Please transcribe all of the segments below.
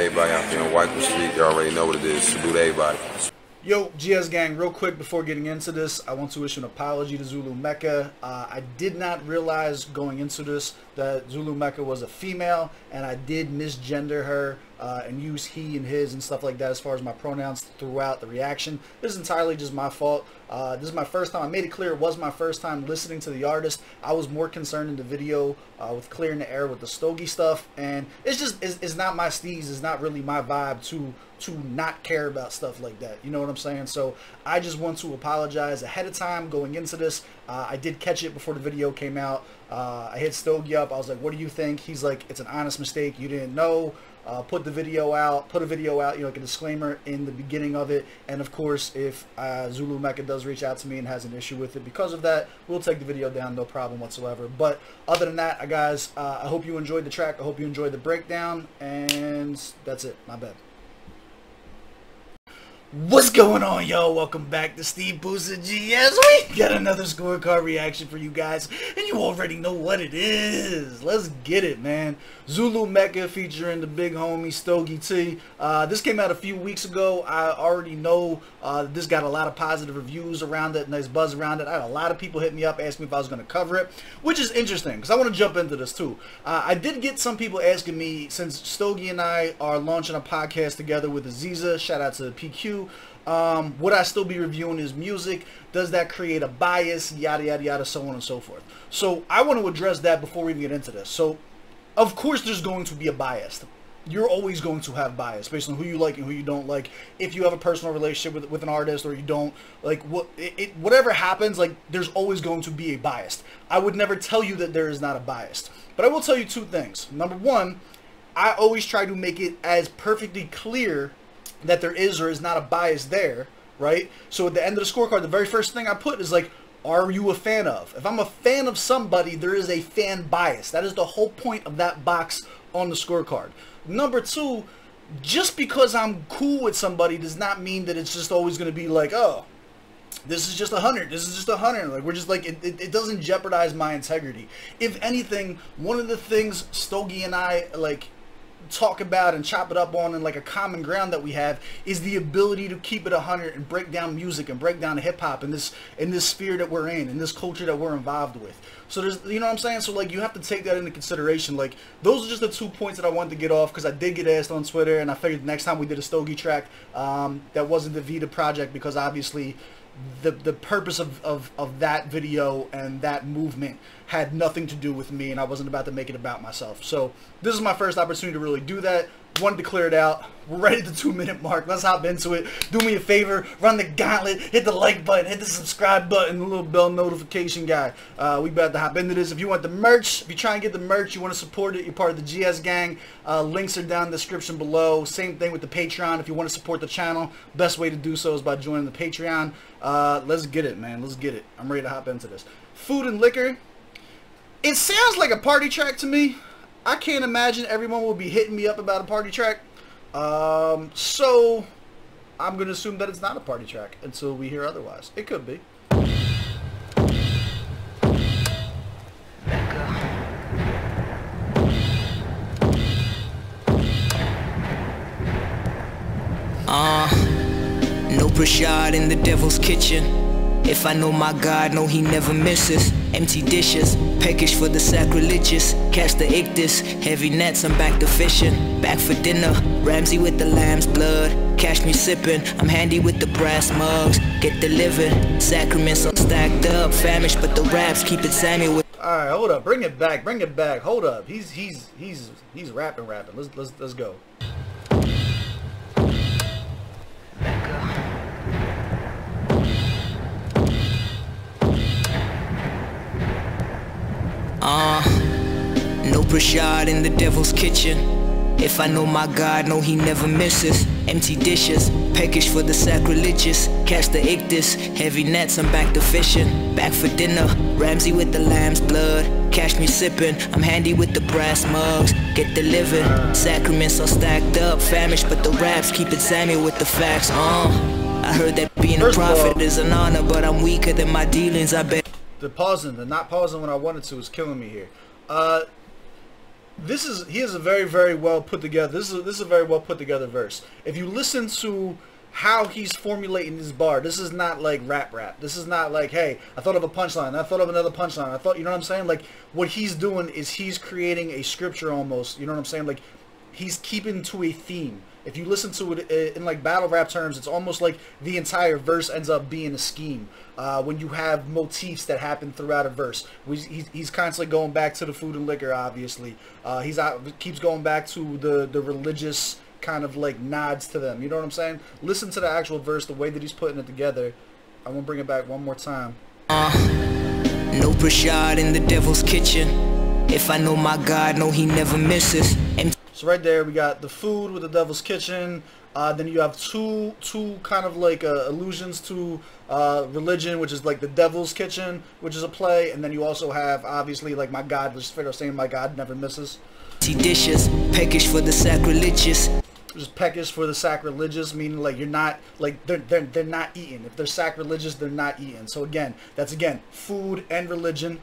everybody out there on White Street. You already know what it is. Salute everybody. Yo, GS gang, real quick before getting into this, I want to issue an apology to ZuluMecca. I did not realize going into this that ZuluMecca was a female, and I did misgender her and use he and his and stuff like that as far as my pronouns throughout the reaction. This is entirely just my fault. This is my first time. I made it clear it was my first time listening to the artist. I was more concerned in the video with clearing the air with the Stogie stuff, and it's not my steez. It's not really my vibe to not care about stuff like that. You know what I'm saying? So I just want to apologize ahead of time going into this. I did catch it before the video came out. I hit Stogie up. I was like, what do you think? He's like, it's an honest mistake. You didn't know. Put a video out, you know, like a disclaimer in the beginning of it. And of course, if ZuluMecca does reach out to me and has an issue with it because of that, we'll take the video down, no problem whatsoever. But other than that, guys, I hope you enjoyed the track. I hope you enjoyed the breakdown. And that's it. My bad. What's going on, y'all? Welcome back to SteveBussaGS. We got another scorecard reaction for you guys, and you already know what it is. Let's get it, man. ZuluMecca featuring the big homie Stogie T. This came out a few weeks ago. I already know this got a lot of positive reviews around it, nice buzz around it. I had a lot of people hit me up asking me if I was going to cover it, which is interesting because I want to jump into this too. I did get some people asking me, since Stogie and I are launching a podcast together with Aziza, shout out to PQ, would I still be reviewing his music? Does that create a bias? Yada yada yada, so on and so forth. So I want to address that before we even get into this. So of course there's going to be a bias. You're always going to have bias based on who you like and who you don't like. If you have a personal relationship with an artist or you don't, like, whatever happens, like, there's always going to be a bias. I would never tell you that there is not a bias, but I will tell you two things. Number one, I always try to make it as perfectly clear that there is or is not a bias there, right? So at the end of the scorecard, the very first thing I put is like, are you a fan of? If I'm a fan of somebody, there is a fan bias. That is the whole point of that box on the scorecard. Number two, just because I'm cool with somebody does not mean that it's just always going to be like, oh, this is just 100. This is just 100. Like, we're just like, it doesn't jeopardize my integrity. If anything, one of the things Stogie and I, like, talk about and chop it up on, and like a common ground that we have, is the ability to keep it 100 and break down music and break down hip-hop in this sphere that we're in this culture that we're involved with. So there's, you know what I'm saying? So like, you have to take that into consideration. Like, those are just the 2 points that I wanted to get off, because I did get asked on Twitter, and I figured the next time we did a Stogie track that wasn't the Vita project, because obviously the purpose of that video and that movement had nothing to do with me, and I wasn't about to make it about myself. So this is my first opportunity to really do that. Wanted to clear it out. We're right at the 2-minute mark. Let's hop into it. Do me a favor, run the gauntlet, hit the like button, hit the subscribe button, the little bell notification guy. We about to hop into this. If you want the merch, if you try and get the merch, you want to support it, you're part of the GS gang, links are down in the description below. Same thing with the Patreon. If you want to support the channel, best way to do so is by joining the Patreon. Let's get it, man. Let's get it. I'm ready to hop into this. Food and liquor. It sounds like a party track to me. I can't imagine everyone will be hitting me up about a party track. So I'm going to assume that it's not a party track until we hear otherwise. It could be. No prashad in the devil's kitchen. If I know my God, no, he never misses. Empty dishes, peckish for the sacrilegious. Catch the ictus, heavy nets, I'm back to fishing. Back for dinner, Ramsey with the lamb's blood. Catch me sipping, I'm handy with the brass mugs. Get delivered, sacraments are stacked up. Famished, but the raps keep it Sammy with. Alright, hold up, bring it back, hold up. He's rapping. Let's go. No prashad in the devil's kitchen. If I know my God, no, he never misses. Empty dishes, peckish for the sacrilegious. Catch the ictus, heavy nets, I'm back to fishing. Back for dinner, Ramsey with the lamb's blood. Catch me sipping, I'm handy with the brass mugs. Get delivered, sacraments are stacked up. Famished, but the raps keep it Sammy with the facts. I heard that being a prophet is an honor, but I'm weaker than my dealings, I bet. The not pausing when I wanted to is killing me here. he is a very, very well put together. This is a very well put together verse. If you listen to how he's formulating this bar, this is not like rap. This is not like, hey, I thought of a punchline, I thought of another punchline, I thought, you know what I'm saying? Like, what he's doing is he's creating a scripture almost, you know what I'm saying? Like, he's keeping to a theme. If you listen to it in like battle rap terms, it's almost like the entire verse ends up being a scheme. When you have motifs that happen throughout a verse, he's constantly going back to the food and liquor. Obviously, keeps going back to the religious kind of like nods to them. You know what I'm saying? Listen to the actual verse, the way that he's putting it together. I'm gonna bring it back one more time. No prashad in the devil's kitchen. If I know my God, no, he never misses. And so right there, we got the food with the devil's kitchen. Then you have two kind of like allusions to religion, which is like the devil's kitchen, which is a play. And then you also have, obviously, like my God, just straight up saying my God never misses. dishes, peckish for the sacrilegious. Just peckish for the sacrilegious, meaning like you're not, like they're not eating. If they're sacrilegious, they're not eating. So again, that's food and religion.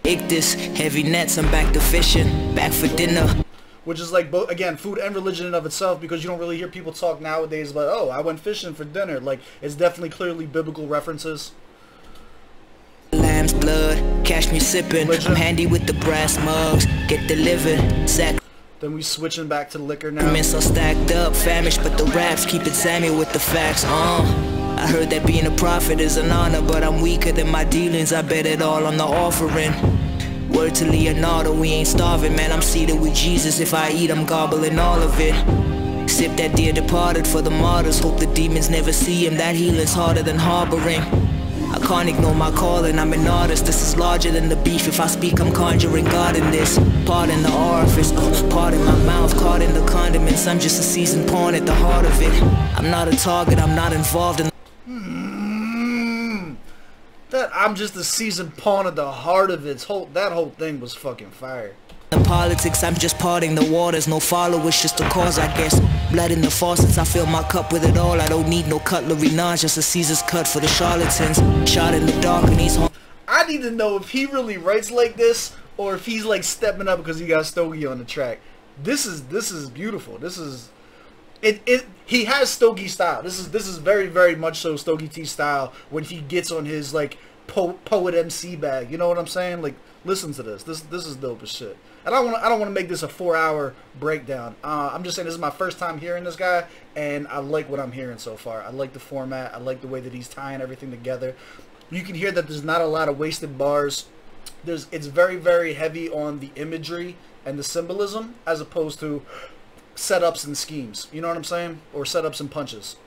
Ictus, heavy nets, I'm back to fishing, back for dinner. Which is like both, again, food and religion in of itself, because you don't really hear people talk nowadays about, oh, I went fishing for dinner. Like, it's definitely clearly biblical references. Lamb's blood, catch me sipping. Religion. I'm handy with the brass mugs, get delivered. Then we switching back to liquor now. Are stacked up, famished, but the raps keep it Sammy with the facts. I heard that being a prophet is an honor, but I'm weaker than my dealings. I bet it all on the offering. Word to Leonardo, we ain't starving, man. I'm seated with Jesus. If I eat, I'm gobbling all of it. Sip that dear departed for the martyrs. Hope the demons never see him. That healing's harder than harboring. I can't ignore my calling, I'm an artist. This is larger than the beef. If I speak, I'm conjuring God in this. Pardon the orifice, pardon my mouth, caught in the condiments. I'm just a seasoned pawn at the heart of it. I'm not a target, I'm not involved in that I'm just a seasoned pawn at the heart of it. That whole thing was fucking fire. the politics. I'm just parting the waters, no followers, just a cause, I guess. Blood in the faucets, I fill my cup with it all. I don't need no cutlery, nah, just a Caesar's cut for the charlatans. Shot in the dark and he's home. I need to know if he really writes like this, or if he's like stepping up because he got Stogie on the track. This is beautiful. This is he has Stogie style. This is very, very much so Stogie T style when he gets on his like poet MC bag. You know what I'm saying? Like, listen to this. This is dope as shit. And I don't want to make this a 4-hour breakdown. I'm just saying this is my first time hearing this guy, and I like what I'm hearing so far. I like the format. I like the way that he's tying everything together. You can hear that there's not a lot of wasted bars. It's very, very heavy on the imagery and the symbolism as opposed to setups and schemes. You know what I'm saying? Or setups and punches.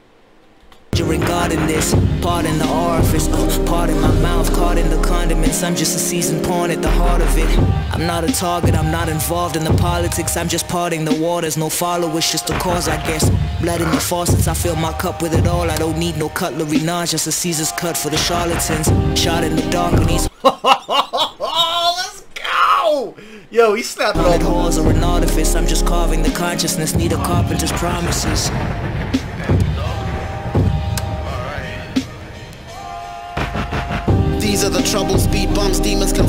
God in this, pardon the orifice, pardon my mouth, caught in the condiments. I'm just a seasoned pawn at the heart of it. I'm not a target, I'm not involved in the politics. I'm just parting the waters, no followers, just a cause, I guess. Blood in the faucets, I fill my cup with it all. I don't need no cutlery, nah, just a Caesar's cut for the charlatans. Shot in the dark and he's let's go! Yo, he's snapping all halls or an artifice. I'm just carving the consciousness, need a carpenter's promises. These are the troubles, speed bumps, demons can.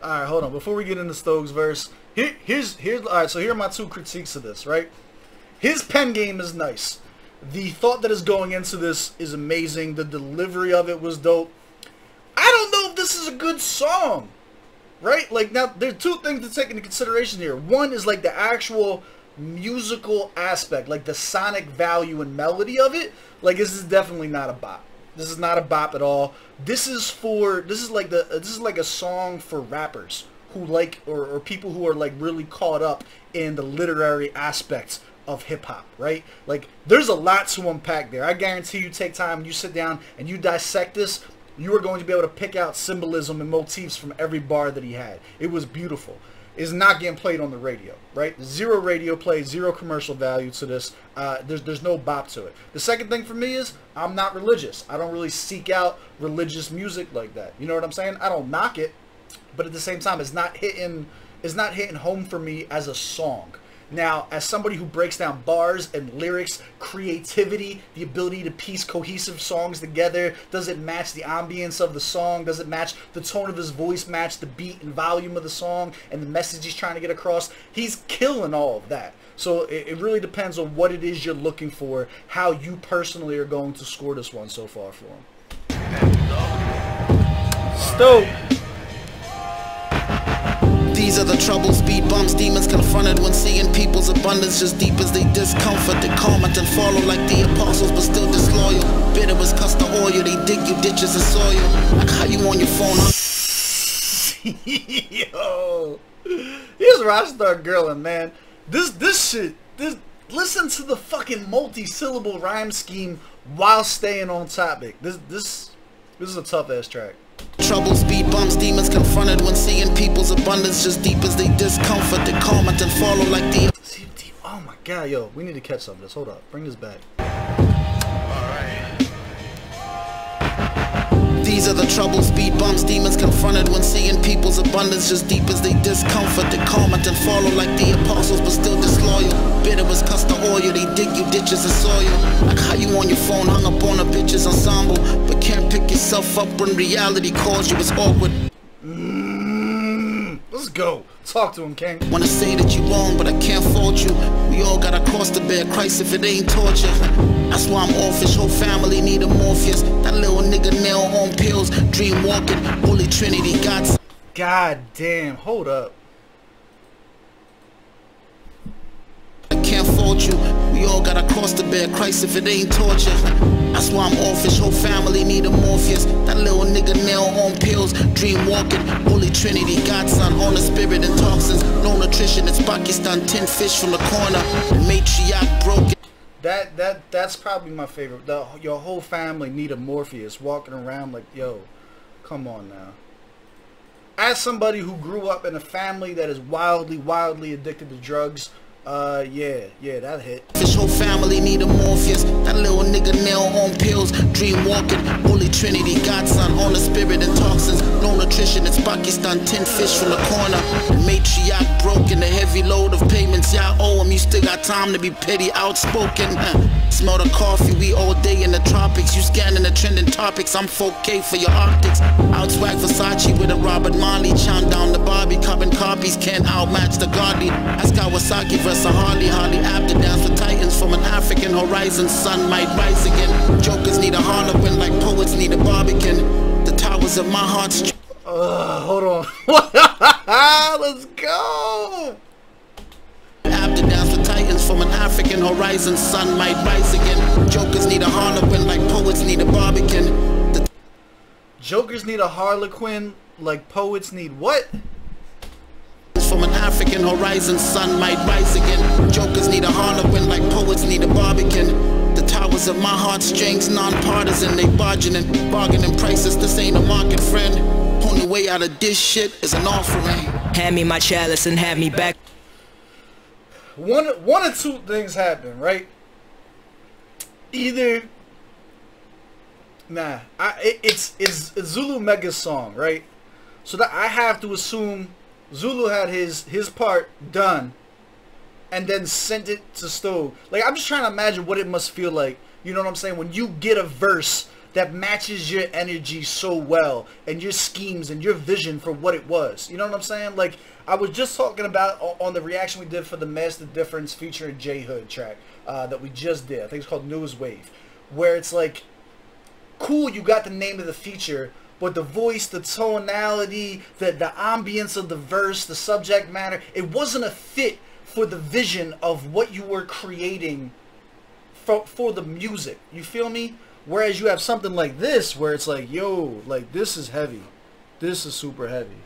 Alright, hold on. Before we get into Stoge's verse, here's alright, so here are my two critiques of this, right? His pen game is nice. The thought that is going into this is amazing. The delivery of it was dope. I don't know if this is a good song, right? Like, now, there's two things to take into consideration here. One is like the actual musical aspect, like the sonic value and melody of it. Like, this is definitely not a bop. This is not a bop at all. This is like a song for rappers who like, or people who are like really caught up in the literary aspects of hip hop, right? Like, there's a lot to unpack there. I guarantee you take time and you sit down and you dissect this, you are going to be able to pick out symbolism and motifs from every bar that he had. It was beautiful. It's not getting played on the radio, right? Zero radio play, zero commercial value to this. There's no bop to it. The second thing for me is I'm not religious. I don't really seek out religious music like that. You know what I'm saying? I don't knock it, but at the same time, it's not hitting home for me as a song. Now, as somebody who breaks down bars and lyrics, creativity, the ability to piece cohesive songs together, does it match the ambience of the song? Does it match the tone of his voice, match the beat and volume of the song and the message he's trying to get across? He's killing all of that. So it really depends on what it is you're looking for, how you personally are going to score this one so far for him. Stogie. These are the troubles, speed bumps, demons confronted when seeing people's abundance just deep as they discomfort. They comment and follow like the apostles but still disloyal. Bitter as castor oil, they dig you ditches of soil. Like how you on your phone, huh? Yo, here's where I start girling, man. This shit, listen to the fucking multi-syllable rhyme scheme while staying on topic. This is a tough ass track. Trouble, speed bumps, demons confronted when seeing people's abundance just deep as they discomfort. They comment and follow like the... Oh my god, yo, we need to catch some of this. Hold up, bring this back. These are the trouble, speed bumps, demons confronted when seeing people's abundance just deep as they discomfort. They comment and follow like the apostles but still disloyal. Bitter as castor oil, they dig you ditches of soil. Like how you on your phone hung up on a bitch's ensemble but can't pick yourself up when reality calls you. It's awkward. Let's go. Talk to him, King. Wanna say that you wrong, but I can't fault you. We all got a cross to bear, Christ if it ain't torture. That's why I'm offish, whole family need a Morpheus. That little nigga nail on pills, dream walking, Holy Trinity, God's... God damn, hold up. I can't fault you. We all got a cross to bear, Christ if it ain't torture. That's why I'm offish, whole family need a Morpheus. That little nigga nail on pills, dream walking, Holy Trinity, Godson, on the spirit and toxins. No nutrition, it's Pakistan, 10 fish from the corner. The matriarch broken. That's probably my favorite. Your whole family need a Morpheus, walking around like, yo, come on now. As somebody who grew up in a family that is wildly addicted to drugs, yeah, that hit. This whole family need a Morpheus. That little nigga nail on pills, dream walking, Holy Trinity, Godson, on the spirit and toxins. No nutrition, it's Pakistan, 10 fish from the corner. The matriarch broken, the heavy load of payments y'all owe him. You still got time to be petty, outspoken. Smell the coffee, we all day in the tropics. You scanning the trending topics, I'm 4K for your optics. Outswag Versace with a Robert Marley. Chant down the Barbie, carbon copies can't outmatch the godly. Ask Kawasaki versus a Harley apt to dance with titans from an African horizon. Sun might rise again. Jokers need a harlequin like poets need a barbican. The towers of my heart's... hold on. Let's go. Apt to dance with titans from an African horizon. Sun might rise again. Jokers need a harlequin like poets need a barbican. Jokers need a harlequin like poets need what? From an African horizon, sun might rise again. Jokers need a harlequin like poets need a barbican. The towers of my heartstrings, non-partisan, they bargaining prices. This ain't a market, friend. Only way out of this shit is an offering. Hand me my chalice and have me back. One or two things happen, right? Either, it's ZuluMecca's song, right? So that I have to assume Zulu had his part done and then sent it to Stogie. Like, I'm just trying to imagine what it must feel like, you know what I'm saying, when you get a verse that matches your energy so well and your schemes and your vision for what it was. You know what I'm saying? Like, I was just talking about on the reaction we did for the Master Difference featuring J Hood track that we just did. I think it's called News Wave, where it's like, cool, you got the name of the feature, but the voice, the tonality, the ambience of the verse, the subject matter, it wasn't a fit for the vision of what you were creating for the music. You feel me? Whereas you have something like this where it's like, yo, like, this is heavy. This is super heavy.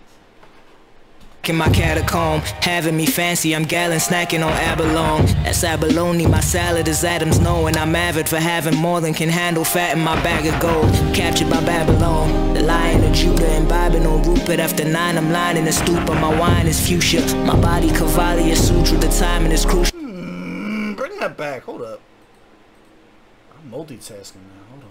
In my catacomb, having me fancy, I'm gallon snacking on abalone. That's abalone, my salad is Adam's knowing I'm avid for having more than can handle fat in my bag of gold. Captured by Babylon, the lion of Judah, imbibing on Rupert. After 9, I'm lying in a stupor, my wine is fuchsia. My body Cavalli is sutra, the timing is crucial. Bring that back, hold up. I'm multitasking now, hold on.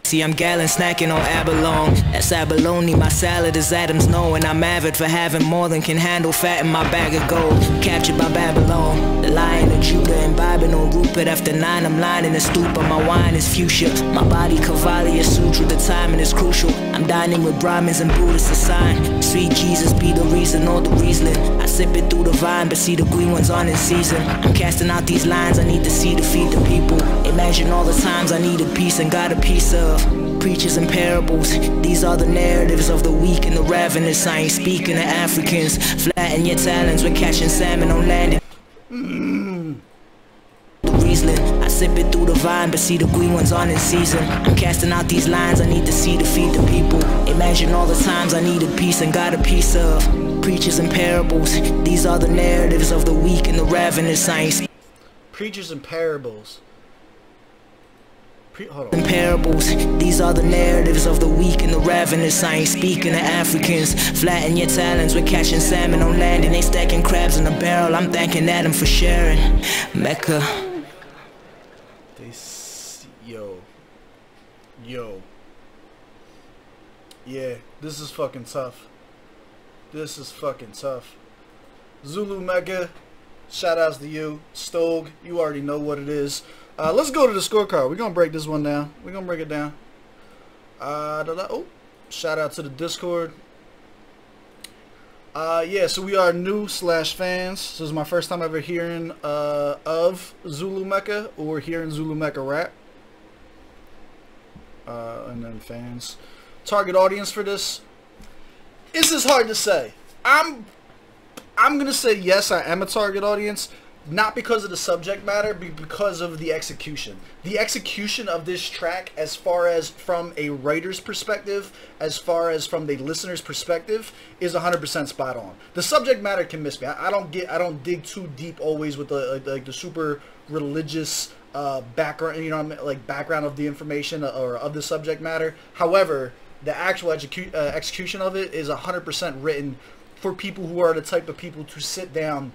See, I'm gallon snacking on abalone. That's abalone, my salad is Adam's knowing I'm avid for having more than can handle fat in my bag of gold. Captured by Babylon, the Lion of Judah, imbibing on Rupert. After 9, I'm lying in the stoop, but my wine is fuchsia. My body Cavalli is sutra, the timing is crucial. I'm dining with Brahmins and Buddhists, a sign. Sweet Jesus be the reason, all the Riesling. I sip it through the vine, but see the green ones on in season. I'm casting out these lines, I need to see to feed the people. Imagine all the times I needed peace and got a piece of. Preachers and parables, these are the narratives of the weak and the ravenous. I ain't speaking to Africans. Flatten your talons, we're catching salmon on land. The Riesling, I sip it through the vine, but see the green ones on in season. I'm casting out these lines, I need to see to feed the people. Imagine all the times I needed peace and got a piece of. Preachers and parables, these are the narratives of the weak and the ravenous. I ain't Preachers and parables. Hold on. In parables, these are the narratives of the weak and the ravenous. I ain't speaking to Africans. Flatten your talons, we're catching salmon on land and they stacking crabs in a barrel. I'm thanking Adam for sharing. Mecca. Yo. Yeah, this is fucking tough. This is fucking tough. ZuluMecca, shout outs to you. Stogie, you already know what it is. Let's go to the scorecard. We're gonna break this one down. We're gonna break it down. Oh, shout out to the Discord. Yeah, so we are new / fans. This is my first time ever hearing of ZuluMecca or hearing ZuluMecca rap. And then fans. Target audience for this. This is hard to say. I'm gonna say yes, I am a target audience. Not because of the subject matter, but because of the execution. The execution of this track, as far as from a writer's perspective, as far as from the listener's perspective, is 100% spot on. The subject matter can miss me. I don't dig too deep always with the super religious background, you know, like background of the information or of the subject matter. However, the actual execution of it is 100% written for people who are the type of people to sit down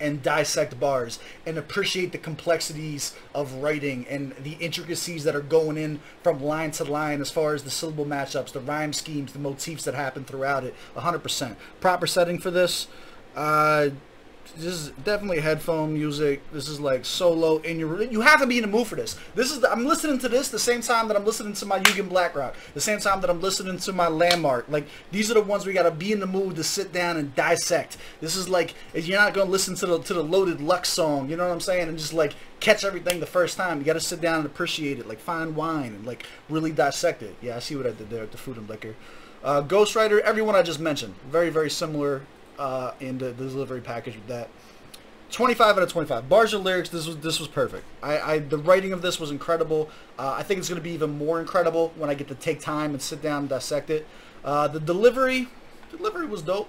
and dissect bars and appreciate the complexities of writing and the intricacies that are going in from line to line as far as the syllable matchups, the rhyme schemes, the motifs that happen throughout it. 100%. Proper setting for this. This is definitely headphone music. This is like solo in your. You have to be in the mood for this. I'm listening to this the same time that I'm listening to my Yugen Black Rock, the same time that I'm listening to my Landmark. Like, these are the ones we gotta be in the mood to sit down and dissect. This is like, you're not gonna listen to the Loaded Lux song, you know what I'm saying, and just like catch everything the first time. You gotta sit down and appreciate it, like fine wine, and like really dissect it. Yeah, I see what I did there with the food and liquor. Ghostwriter, everyone I just mentioned, very, very similar. In the delivery package with that. 25 out of 25. Bars and lyrics, this was perfect. The writing of this was incredible. I think it's going to be even more incredible when I get to take time and sit down and dissect it. The delivery was dope.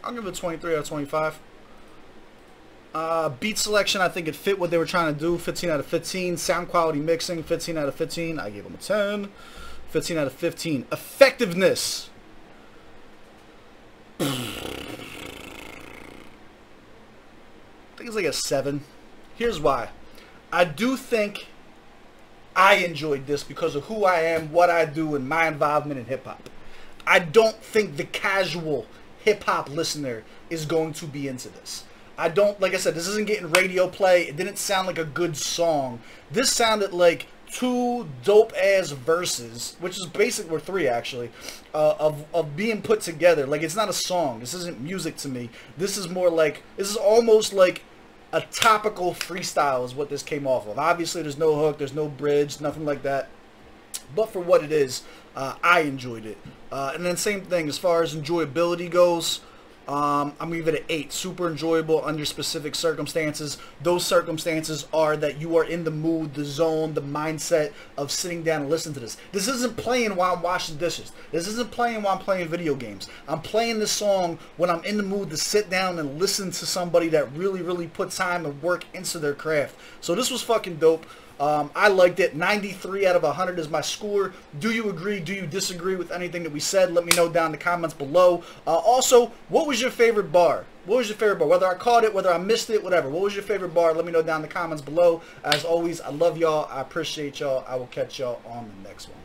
I'll give it a 23 out of 25. Beat selection, I think it fit what they were trying to do. 15 out of 15. Sound quality mixing, 15 out of 15. I gave them a 10. 15 out of 15. Effectiveness. I think it's like a 7. Here's why. I do think I enjoyed this because of who I am, what I do, and my involvement in hip-hop. I don't think the casual hip-hop listener is going to be into this. I don't, like I said, this isn't getting radio play. It didn't sound like a good song. This sounded like 2 dope-ass verses, which is basically, or 3 actually, of being put together. Like, it's not a song. This isn't music to me. This is more like, this is almost like a topical freestyle is what this came off of. Obviously, there's no hook, there's no bridge, nothing like that. But for what it is, I enjoyed it. And then same thing, as far as enjoyability goes, I'm going to give it an 8. Super enjoyable under specific circumstances. Those circumstances are that you are in the mood, the zone, the mindset of sitting down and listening to this. This isn't playing while I'm washing dishes. This isn't playing while I'm playing video games. I'm playing this song when I'm in the mood to sit down and listen to somebody that really, really put time and work into their craft. So this was fucking dope. I liked it. 93 out of 100 is my score. Do you agree? Do you disagree with anything that we said? Let me know down in the comments below. Also, what was your favorite bar? What was your favorite bar? Whether I caught it, whether I missed it, whatever. What was your favorite bar? Let me know down in the comments below. As always, I love y'all. I appreciate y'all. I will catch y'all on the next one.